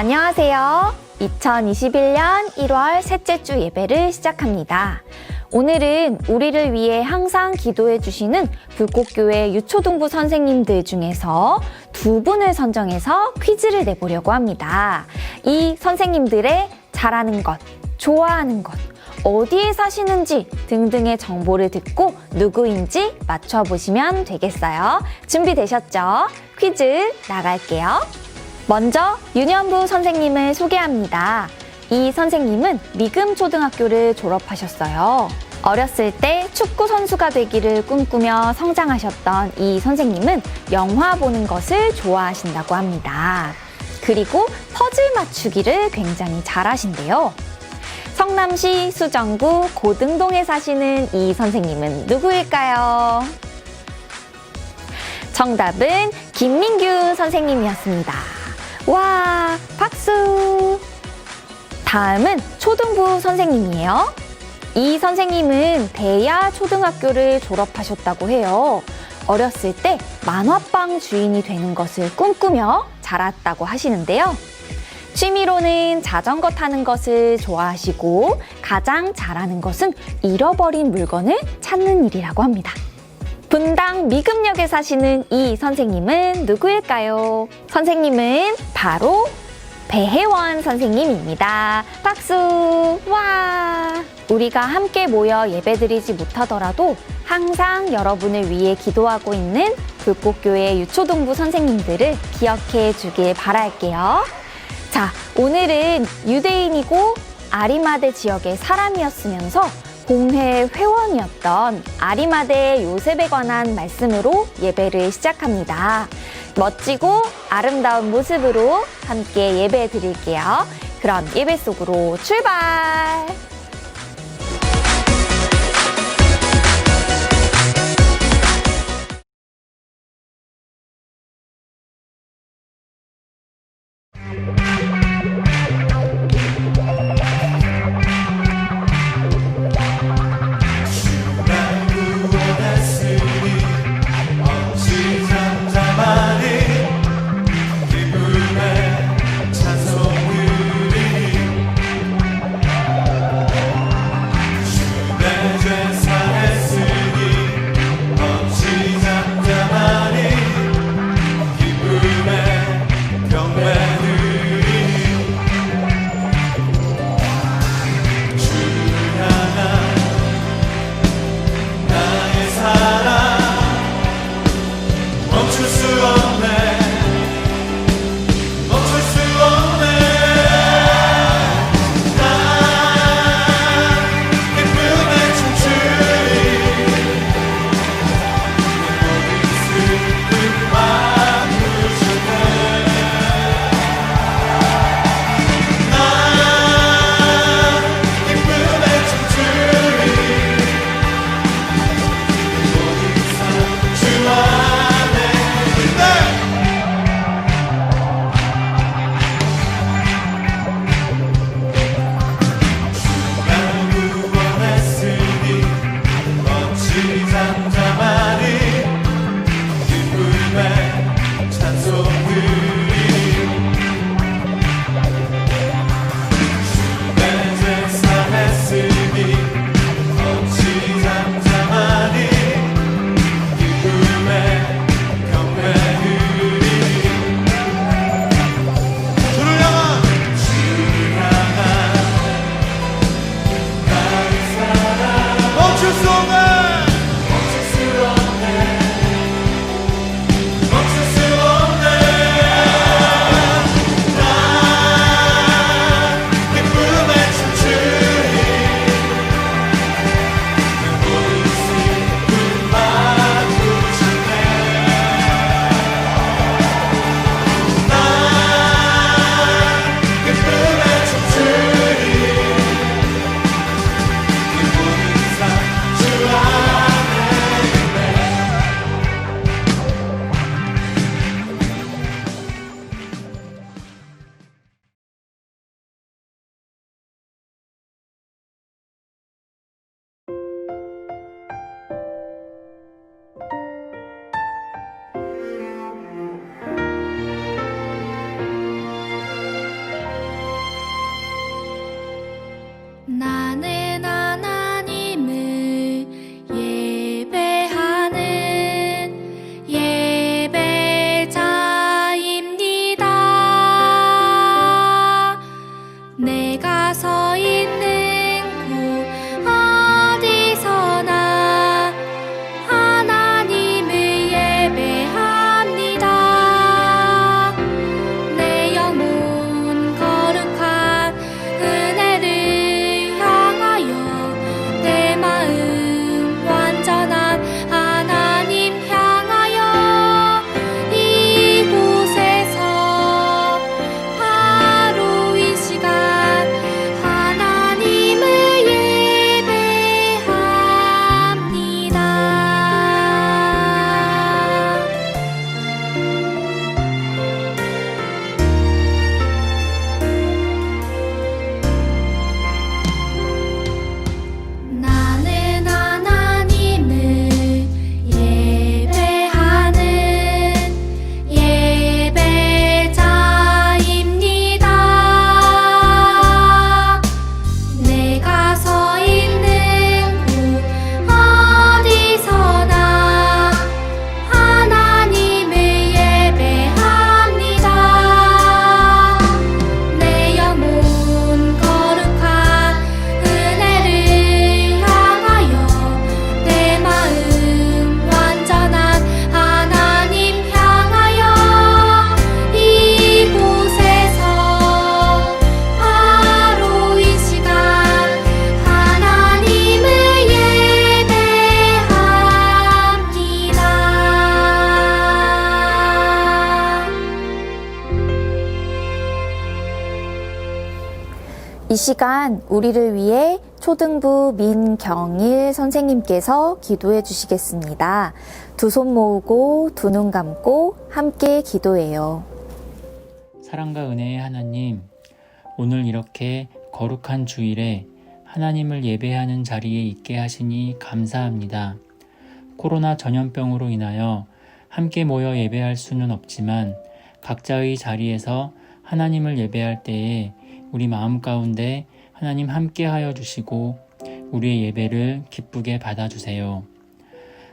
안녕하세요. 2021년 1월 셋째 주 예배를 시작합니다. 오늘은 우리를 위해 항상 기도해 주시는 불꽃교회 유초등부 선생님들 중에서 두 분을 선정해서 퀴즈를 내보려고 합니다. 이 선생님들의 잘하는 것, 좋아하는 것, 어디에 사시는지 등등의 정보를 듣고 누구인지 맞춰보시면 되겠어요. 준비되셨죠? 퀴즈 나갈게요. 먼저 윤현부 선생님을 소개합니다. 이 선생님은 미금초등학교를 졸업하셨어요. 어렸을 때 축구 선수가 되기를 꿈꾸며 성장하셨던 이 선생님은 영화 보는 것을 좋아하신다고 합니다. 그리고 퍼즐 맞추기를 굉장히 잘하신대요. 성남시 수정구 고등동에 사시는 이 선생님은 누구일까요? 정답은 김민규 선생님이었습니다. 와, 박수! 다음은 초등부 선생님이에요. 이 선생님은 대야 초등학교를 졸업하셨다고 해요. 어렸을 때 만화방 주인이 되는 것을 꿈꾸며 자랐다고 하시는데요. 취미로는 자전거 타는 것을 좋아하시고 가장 잘하는 것은 잃어버린 물건을 찾는 일이라고 합니다. 분당 미금역에 사시는 이 선생님은 누구일까요? 선생님은 바로 배혜원 선생님입니다. 박수! 와! 우리가 함께 모여 예배드리지 못하더라도 항상 여러분을 위해 기도하고 있는 불꽃교회 유초등부 선생님들을 기억해 주길 바랄게요. 자, 오늘은 유대인이고 아리마대 지역의 사람이었으면서 공회 회원이었던 아리마대 요셉에 관한 말씀으로 예배를 시작합니다. 멋지고 아름다운 모습으로 함께 예배 드릴게요. 그럼 예배 속으로 출발! 이 시간 우리를 위해 초등부 민경일 선생님께서 기도해 주시겠습니다. 두 손 모으고 두 눈 감고 함께 기도해요. 사랑과 은혜의 하나님, 오늘 이렇게 거룩한 주일에 하나님을 예배하는 자리에 있게 하시니 감사합니다. 코로나 전염병으로 인하여 함께 모여 예배할 수는 없지만 각자의 자리에서 하나님을 예배할 때에 우리 마음 가운데 하나님 함께 하여 주시고 우리의 예배를 기쁘게 받아주세요.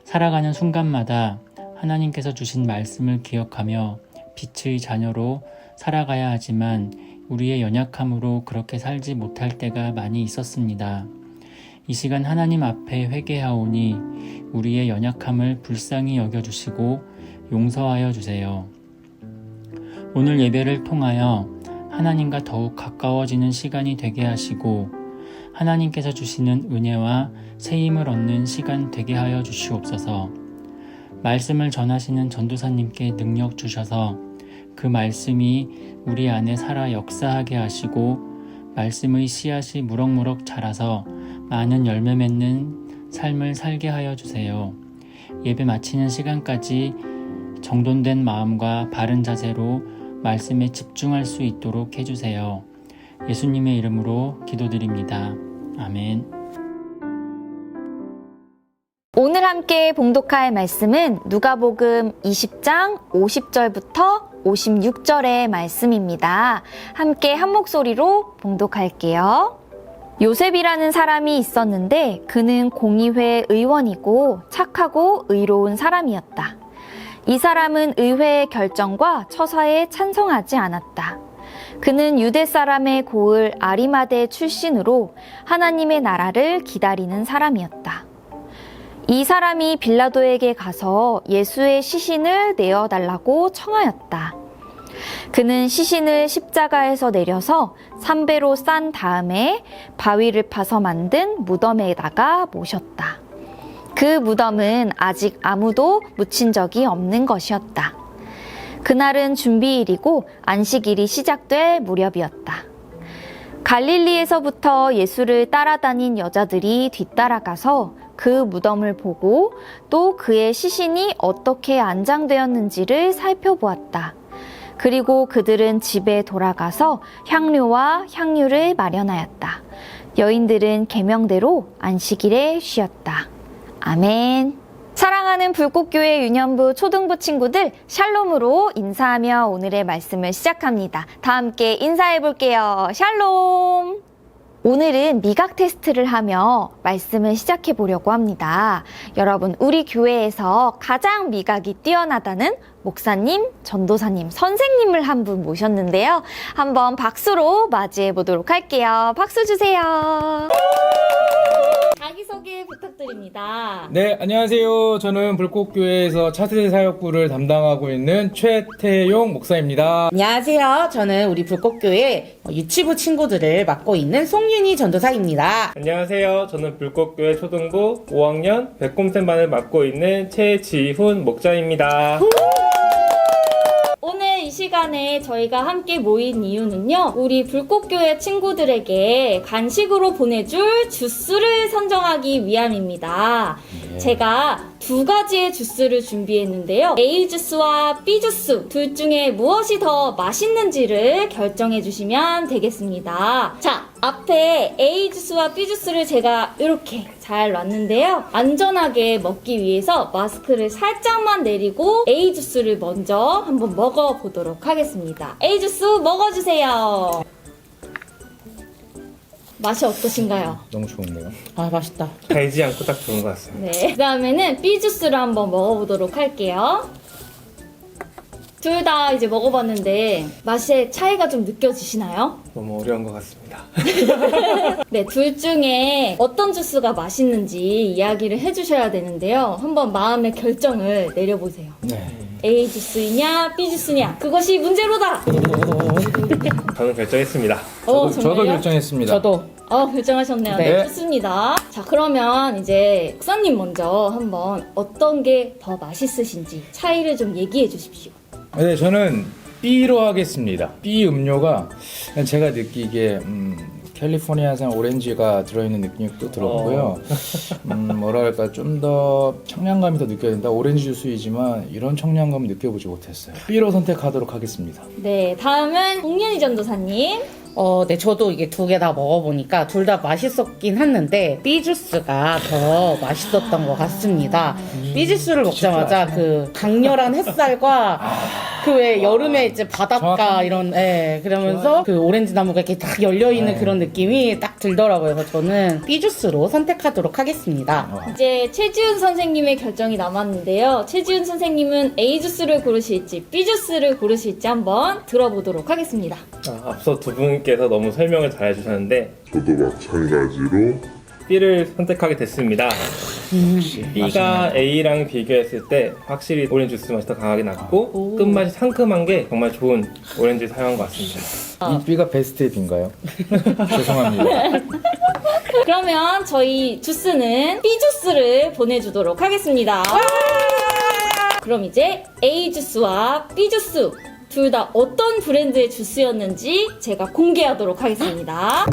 살아가는 순간마다 하나님께서 주신 말씀을 기억하며 빛의 자녀로 살아가야 하지만 우리의 연약함으로 그렇게 살지 못할 때가 많이 있었습니다. 이 시간 하나님 앞에 회개하오니 우리의 연약함을 불쌍히 여겨주시고 용서하여 주세요. 오늘 예배를 통하여 하나님과 더욱 가까워지는 시간이 되게 하시고 하나님께서 주시는 은혜와 새 힘을 얻는 시간 되게 하여 주시옵소서. 말씀을 전하시는 전도사님께 능력 주셔서 그 말씀이 우리 안에 살아 역사하게 하시고 말씀의 씨앗이 무럭무럭 자라서 많은 열매 맺는 삶을 살게 하여 주세요. 예배 마치는 시간까지 정돈된 마음과 바른 자세로 말씀에 집중할 수 있도록 해주세요. 예수님의 이름으로 기도드립니다. 아멘. 오늘 함께 봉독할 말씀은 누가복음 20장 50절부터 56절의 말씀입니다. 함께 한 목소리로 봉독할게요. 요셉이라는 사람이 있었는데 그는 공의회 의원이고 착하고 의로운 사람이었다. 이 사람은 의회의 결정과 처사에 찬성하지 않았다. 그는 유대 사람의 고을 아리마대 출신으로 하나님의 나라를 기다리는 사람이었다. 이 사람이 빌라도에게 가서 예수의 시신을 내어달라고 청하였다. 그는 시신을 십자가에서 내려서 삼배로 싼 다음에 바위를 파서 만든 무덤에다가 모셨다. 그 무덤은 아직 아무도 묻힌 적이 없는 것이었다. 그날은 준비일이고 안식일이 시작될 무렵이었다. 갈릴리에서부터 예수를 따라다닌 여자들이 뒤따라가서 그 무덤을 보고 또 그의 시신이 어떻게 안장되었는지를 살펴보았다. 그리고 그들은 집에 돌아가서 향료와 향유를 마련하였다. 여인들은 계명대로 안식일에 쉬었다. 아멘. 사랑하는 불꽃교회 유년부 초등부 친구들, 샬롬으로 인사하며 오늘의 말씀을 시작합니다. 다 함께 인사해 볼게요. 샬롬. 오늘은 미각 테스트를 하며 말씀을 시작해 보려고 합니다. 여러분, 우리 교회에서 가장 미각이 뛰어나다는 목사님, 전도사님, 선생님을 한 분 모셨는데요. 한번 박수로 맞이해 보도록 할게요. 박수 주세요. 자기소개 부탁드립니다. 네, 안녕하세요. 저는 불꽃교회에서 차세대 사역부를 담당하고 있는 최태용 목사입니다. 안녕하세요. 저는 우리 불꽃교회 유치부 친구들을 맡고 있는 송윤희 전도사입니다. 안녕하세요. 저는 불꽃교회 초등부 5학년 백곰쌤반을 맡고 있는 최지훈 목자입니다. 오늘 이 시간에 저희가 함께 모인 이유는요, 우리 불꽃교회 친구들에게 간식으로 보내줄 주스를 선정하기 위함입니다. 제가 두 가지의 주스를 준비했는데요. A 주스와 B 주스 둘 중에 무엇이 더 맛있는지를 결정해 주시면 되겠습니다. 자, 앞에 A 주스와 B 주스를 제가 이렇게 잘 놨는데요. 안전하게 먹기 위해서 마스크를 살짝만 내리고 A 주스를 먼저 한번 먹어보도록 하겠습니다. A 주스 먹어주세요. 맛이 어떠신가요? 너무 좋은데요? 아, 맛있다. 달지 않고 딱 좋은 것 같습니다. 네. 그 다음에는 B 주스를 한번 먹어보도록 할게요. 둘 다 이제 먹어봤는데 맛의 차이가 좀 느껴지시나요? 너무 어려운 것 같습니다. 네, 둘 중에 어떤 주스가 맛있는지 이야기를 해주셔야 되는데요. 한번 마음의 결정을 내려보세요. 네. A 주스냐, B 주스냐, 그것이 문제로다! 저는 결정했습니다. 저도 결정했습니다. 저도. 결정하셨네요. 네. 네, 좋습니다. 자, 그러면 이제 목사님 먼저 한번 어떤 게 더 맛있으신지 차이를 좀 얘기해 주십시오. 네, 저는 B로 하겠습니다. B 음료가 제가 느끼기에 캘리포니아산 오렌지가 들어있는 느낌도 들었고요. 뭐랄까 좀 더 청량감이 더 느껴진다. 오렌지 주스이지만 이런 청량감을 느껴보지 못했어요. B로 선택하도록 하겠습니다. 네, 다음은 송윤희 전도사님. 네, 저도 이게 두 개 다 먹어보니까 둘 다 맛있었긴 했는데 삐주스가 더 맛있었던 것 같습니다. 삐주스를 먹자마자 그 강렬한 햇살과 그 왜 여름에 이제 바닷가 정확합니다. 이런 그러면서 그 오렌지 나무가 이렇게 딱 열려있는 네. 그런 느낌이 딱 들더라고요. 그래서 저는 삐주스로 선택하도록 하겠습니다. 이제 최지훈 선생님의 결정이 남았는데요. 최지훈 선생님은 A 주스를 고르실지 B 주스를 고르실지 한번 들어보도록 하겠습니다. 앞서 두 분께서 너무 설명을 잘 해주셨는데 저도 마찬가지로 B를 선택하게 됐습니다. B가 A랑 비교했을 때 확실히 오렌지 주스 맛이 더 강하게 났고 끝맛이 상큼한 게 정말 좋은 오렌지를 사용한 것 같습니다. 이 B가 베스트의 B인가요? 죄송합니다. 그러면 저희 주스는 B 주스를 보내주도록 하겠습니다. 그럼 이제 A 주스와 B 주스 둘 다 어떤 브랜드의 주스였는지 제가 공개하도록 하겠습니다.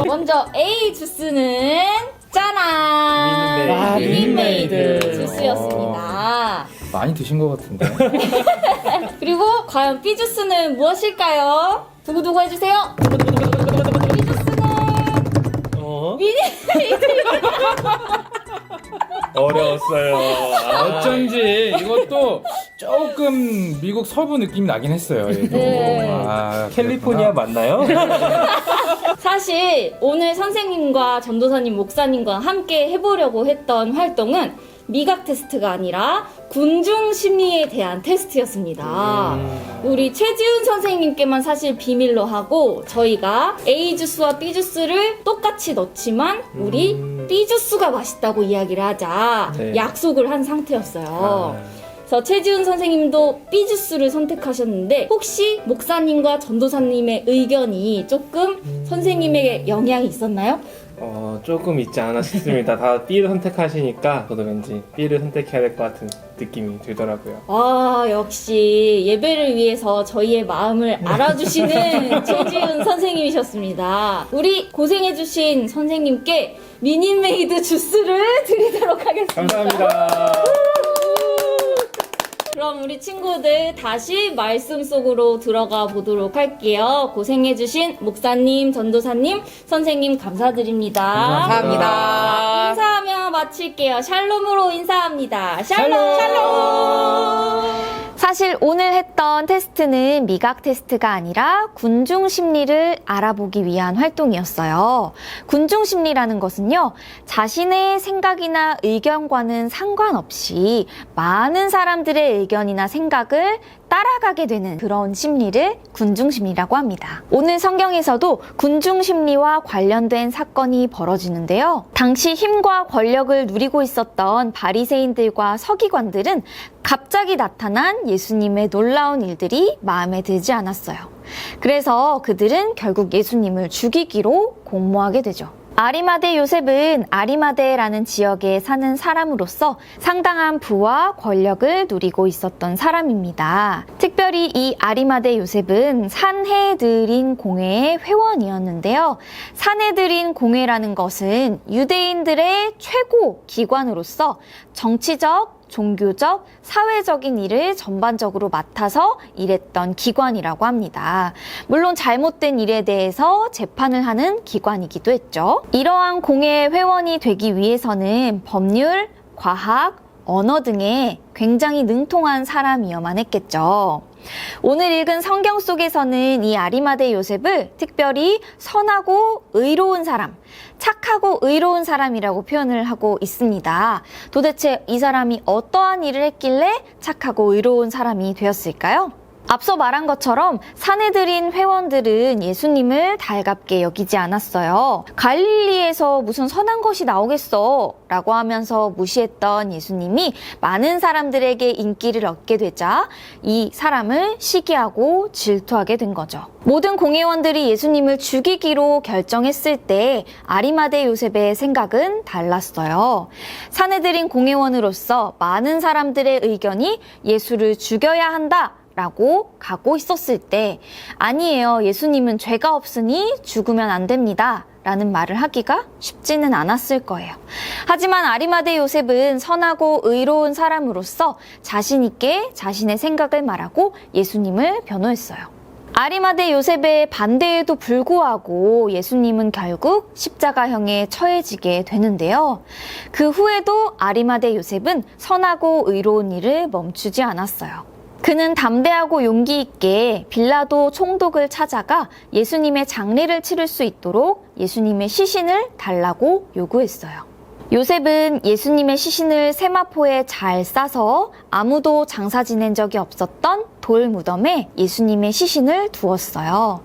먼저 A 주스는 짜란! 와, 미니메이드. 주스였습니다. 많이 드신 것 같은데. 그리고 과연 B 주스는 무엇일까요? 두구두구 해주세요. B 주스는 미니메이드. 어려웠어요. 어쩐지 이것도 조금 미국 서부 느낌이 나긴 했어요. 얘도. 네. 캘리포니아 맞나요? 사실 오늘 선생님과 전도사님, 목사님과 함께 해보려고 했던 활동은 미각 테스트가 아니라 군중 심리에 대한 테스트였습니다. 우리 최지훈 선생님께만 사실 비밀로 하고 저희가 A 주스와 B 주스를 똑같이 넣지만 우리 B 주스가 맛있다고 이야기를 하자 네. 약속을 한 상태였어요. 그래서 최지훈 선생님도 B 주스를 선택하셨는데 혹시 목사님과 전도사님의 의견이 조금 선생님에게 영향이 있었나요? 조금 있지 않아 싶습니다. 다 B를 선택하시니까 저도 왠지 B를 선택해야 될 것 같은 느낌이 들더라고요. 역시 예배를 위해서 저희의 마음을 알아주시는 최지훈 선생님이셨습니다. 우리 고생해주신 선생님께 미니메이드 주스를 드리도록 하겠습니다. 감사합니다. 그럼 우리 친구들 다시 말씀 속으로 들어가 보도록 할게요. 고생해주신 목사님, 전도사님, 선생님 감사드립니다. 감사합니다. 인사하며 마칠게요. 샬롬으로 인사합니다. 샬롬! 사실 오늘 했던 테스트는 미각 테스트가 아니라 군중 심리를 알아보기 위한 활동이었어요. 군중 심리라는 것은요, 자신의 생각이나 의견과는 상관없이 많은 사람들의 의견이나 생각을 따라가게 되는 그런 심리를 군중심리라고 합니다. 오늘 성경에서도 군중심리와 관련된 사건이 벌어지는데요. 당시 힘과 권력을 누리고 있었던 바리새인들과 서기관들은 갑자기 나타난 예수님의 놀라운 일들이 마음에 들지 않았어요. 그래서 그들은 결국 예수님을 죽이기로 공모하게 되죠. 아리마대 요셉은 아리마대라는 지역에 사는 사람으로서 상당한 부와 권력을 누리고 있었던 사람입니다. 특별히 이 아리마대 요셉은 산헤드린 공회의 회원이었는데요. 산헤드린 공회라는 것은 유대인들의 최고 기관으로서 정치적, 종교적, 사회적인 일을 전반적으로 맡아서 일했던 기관이라고 합니다. 물론 잘못된 일에 대해서 재판을 하는 기관이기도 했죠. 이러한 공회의 회원이 되기 위해서는 법률, 과학, 언어 등에 굉장히 능통한 사람이어만 했겠죠. 오늘 읽은 성경 속에서는 이 아리마대 요셉을 특별히 선하고 의로운 사람, 착하고 의로운 사람이라고 표현을 하고 있습니다. 도대체 이 사람이 어떠한 일을 했길래 착하고 의로운 사람이 되었을까요? 앞서 말한 것처럼 산헤드린 회원들은 예수님을 달갑게 여기지 않았어요. 갈릴리에서 무슨 선한 것이 나오겠어 라고 하면서 무시했던 예수님이 많은 사람들에게 인기를 얻게 되자 이 사람을 시기하고 질투하게 된 거죠. 모든 공회원들이 예수님을 죽이기로 결정했을 때 아리마대 요셉의 생각은 달랐어요. 산헤드린 공회원으로서 많은 사람들의 의견이 예수를 죽여야 한다 라고 가고 있었을 때 아니에요. 예수님은 죄가 없으니 죽으면 안 됩니다. 라는 말을 하기가 쉽지는 않았을 거예요. 하지만 아리마대 요셉은 선하고 의로운 사람으로서 자신 있게 자신의 생각을 말하고 예수님을 변호했어요. 아리마대 요셉의 반대에도 불구하고 예수님은 결국 십자가형에 처해지게 되는데요. 그 후에도 아리마대 요셉은 선하고 의로운 일을 멈추지 않았어요. 그는 담대하고 용기 있게 빌라도 총독을 찾아가 예수님의 장례를 치를 수 있도록 예수님의 시신을 달라고 요구했어요. 요셉은 예수님의 시신을 세마포에 잘 싸서 아무도 장사 지낸 적이 없었던 돌 무덤에 예수님의 시신을 두었어요.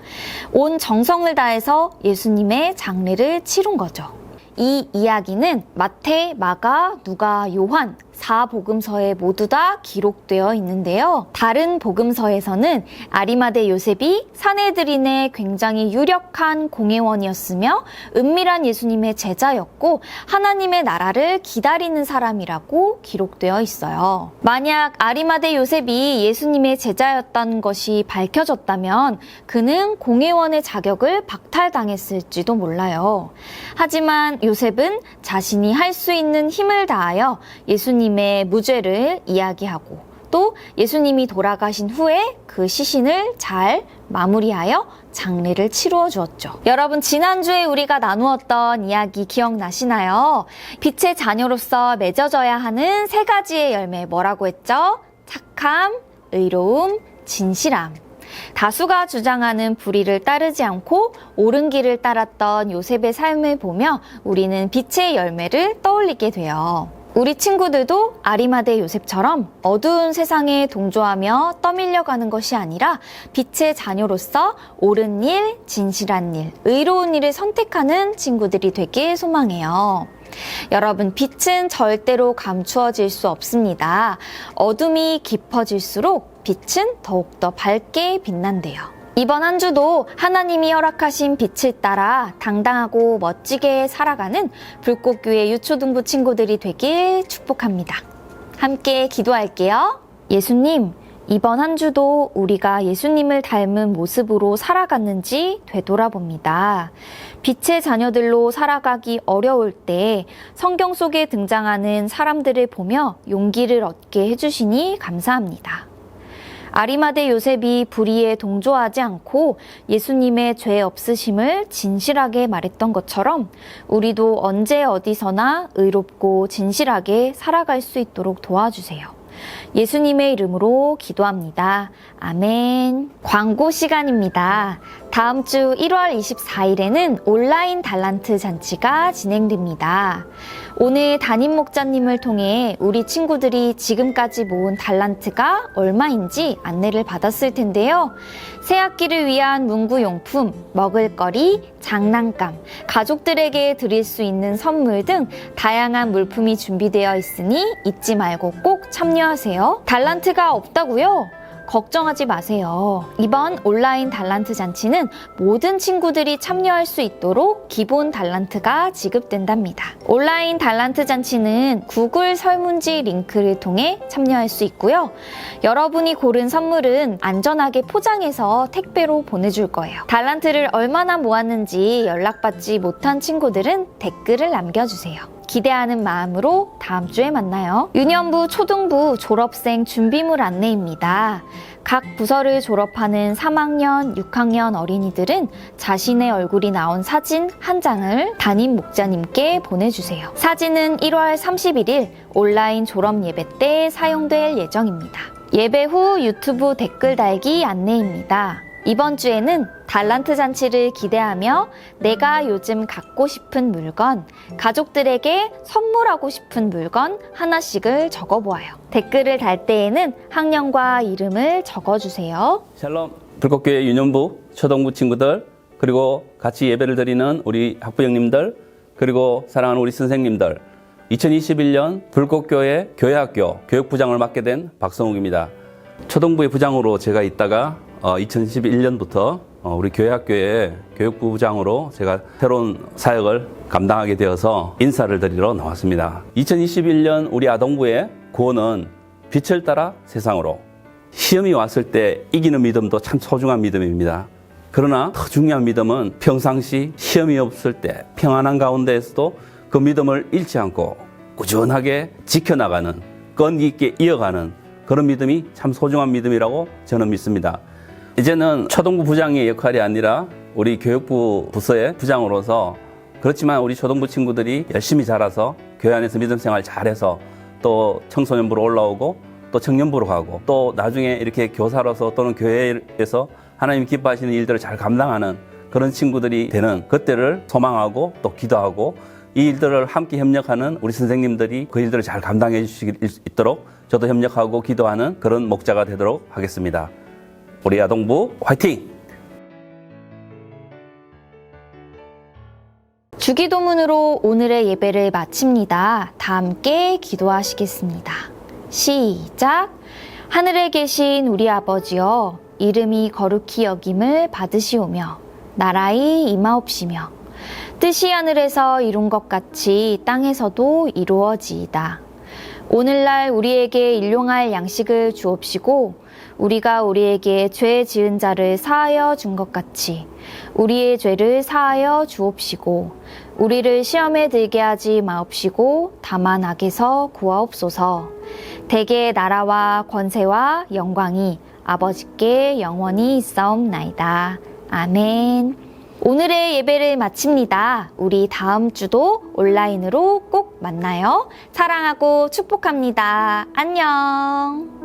온 정성을 다해서 예수님의 장례를 치룬 거죠. 이 이야기는 마태, 마가, 누가, 요한 4복음서에 모두 다 기록되어 있는데요. 다른 복음서에서는 아리마대 요셉이 사내들인의 굉장히 유력한 공회원이었으며 은밀한 예수님의 제자였고 하나님의 나라를 기다리는 사람이라고 기록되어 있어요. 만약 아리마대 요셉이 예수님의 제자였던 것이 밝혀졌다면 그는 공회원의 자격을 박탈당했을지도 몰라요. 하지만 요셉은 자신이 할 수 있는 힘을 다하여 예수님의 무죄를 이야기하고 또 예수님이 돌아가신 후에 그 시신을 잘 마무리하여 장례를 치루어 주었죠. 여러분, 지난주에 우리가 나누었던 이야기 기억나시나요? 빛의 자녀로서 맺어져야 하는 3가지의 열매 뭐라고 했죠? 착함, 의로움, 진실함. 다수가 주장하는 불의를 따르지 않고 옳은 길을 따랐던 요셉의 삶을 보며 우리는 빛의 열매를 떠올리게 돼요. 우리 친구들도 아리마대 요셉처럼 어두운 세상에 동조하며 떠밀려가는 것이 아니라 빛의 자녀로서 옳은 일, 진실한 일, 의로운 일을 선택하는 친구들이 되길 소망해요. 여러분, 빛은 절대로 감추어질 수 없습니다. 어둠이 깊어질수록 빛은 더욱더 밝게 빛난대요. 이번 한 주도 하나님이 허락하신 빛을 따라 당당하고 멋지게 살아가는 불꽃교회 유초등부 친구들이 되길 축복합니다. 함께 기도할게요. 예수님, 이번 한 주도 우리가 예수님을 닮은 모습으로 살아갔는지 되돌아봅니다. 빛의 자녀들로 살아가기 어려울 때 성경 속에 등장하는 사람들을 보며 용기를 얻게 해주시니 감사합니다. 아리마대 요셉이 불의에 동조하지 않고 예수님의 죄 없으심을 진실하게 말했던 것처럼 우리도 언제 어디서나 의롭고 진실하게 살아갈 수 있도록 도와주세요. 예수님의 이름으로 기도합니다. 아멘. 광고 시간입니다. 다음 주 1월 24일에는 온라인 달란트 잔치가 진행됩니다. 오늘 담임 목자님을 통해 우리 친구들이 지금까지 모은 달란트가 얼마인지 안내를 받았을 텐데요. 새학기를 위한 문구용품, 먹을거리, 장난감, 가족들에게 드릴 수 있는 선물 등 다양한 물품이 준비되어 있으니 잊지 말고 꼭 참여하세요. 달란트가 없다고요? 걱정하지 마세요. 이번 온라인 달란트 잔치는 모든 친구들이 참여할 수 있도록 기본 달란트가 지급된답니다. 온라인 달란트 잔치는 구글 설문지 링크를 통해 참여할 수 있고요. 여러분이 고른 선물은 안전하게 포장해서 택배로 보내줄 거예요. 달란트를 얼마나 모았는지 연락받지 못한 친구들은 댓글을 남겨주세요. 기대하는 마음으로 다음 주에 만나요. 유년부, 초등부 졸업생 준비물 안내입니다. 각 부서를 졸업하는 3학년, 6학년 어린이들은 자신의 얼굴이 나온 사진 한 장을 담임 목자님께 보내주세요. 사진은 1월 31일 온라인 졸업 예배 때 사용될 예정입니다. 예배 후 유튜브 댓글 달기 안내입니다. 이번 주에는 달란트 잔치를 기대하며 내가 요즘 갖고 싶은 물건, 가족들에게 선물하고 싶은 물건 하나씩을 적어보아요. 댓글을 달 때에는 학년과 이름을 적어주세요. 샬롬, 불꽃교회 유년부, 초등부 친구들, 그리고 같이 예배를 드리는 우리 학부형님들, 그리고 사랑하는 우리 선생님들, 2021년 불꽃교회 교회학교 교육부장을 맡게 된 박성욱입니다. 초등부의 부장으로 제가 있다가 2011년부터 우리 교회학교의 교육부부장으로 제가 새로운 사역을 감당하게 되어서 인사를 드리러 나왔습니다. 2021년 우리 아동부의 구호는 빛을 따라 세상으로, 시험이 왔을 때 이기는 믿음도 참 소중한 믿음입니다. 그러나 더 중요한 믿음은 평상시 시험이 없을 때 평안한 가운데에서도 그 믿음을 잃지 않고 꾸준하게 지켜나가는, 끈기 있게 이어가는 그런 믿음이 참 소중한 믿음이라고 저는 믿습니다. 이제는 초등부 부장의 역할이 아니라 우리 교육부 부서의 부장으로서, 그렇지만 우리 초등부 친구들이 열심히 자라서 교회 안에서 믿음 생활 잘해서 또 청소년부로 올라오고 또 청년부로 가고 또 나중에 이렇게 교사로서 또는 교회에서 하나님 기뻐하시는 일들을 잘 감당하는 그런 친구들이 되는 그때를 소망하고 또 기도하고, 이 일들을 함께 협력하는 우리 선생님들이 그 일들을 잘 감당해 주실 수 있도록 저도 협력하고 기도하는 그런 목자가 되도록 하겠습니다. 우리 아동부 화이팅! 주기도문으로 오늘의 예배를 마칩니다. 다 함께 기도하시겠습니다. 시작! 하늘에 계신 우리 아버지여, 이름이 거룩히 여김을 받으시오며 나라의 임하옵시며 뜻이 하늘에서 이룬 것 같이 땅에서도 이루어지이다. 오늘날 우리에게 일용할 양식을 주옵시고 우리가 우리에게 죄 지은 자를 사하여 준 것 같이 우리의 죄를 사하여 주옵시고 우리를 시험에 들게 하지 마옵시고 다만 악에서 구하옵소서. 대개 나라와 권세와 영광이 아버지께 영원히 있사옵나이다. 아멘. 오늘의 예배를 마칩니다. 우리 다음 주도 온라인으로 꼭 만나요. 사랑하고 축복합니다. 안녕.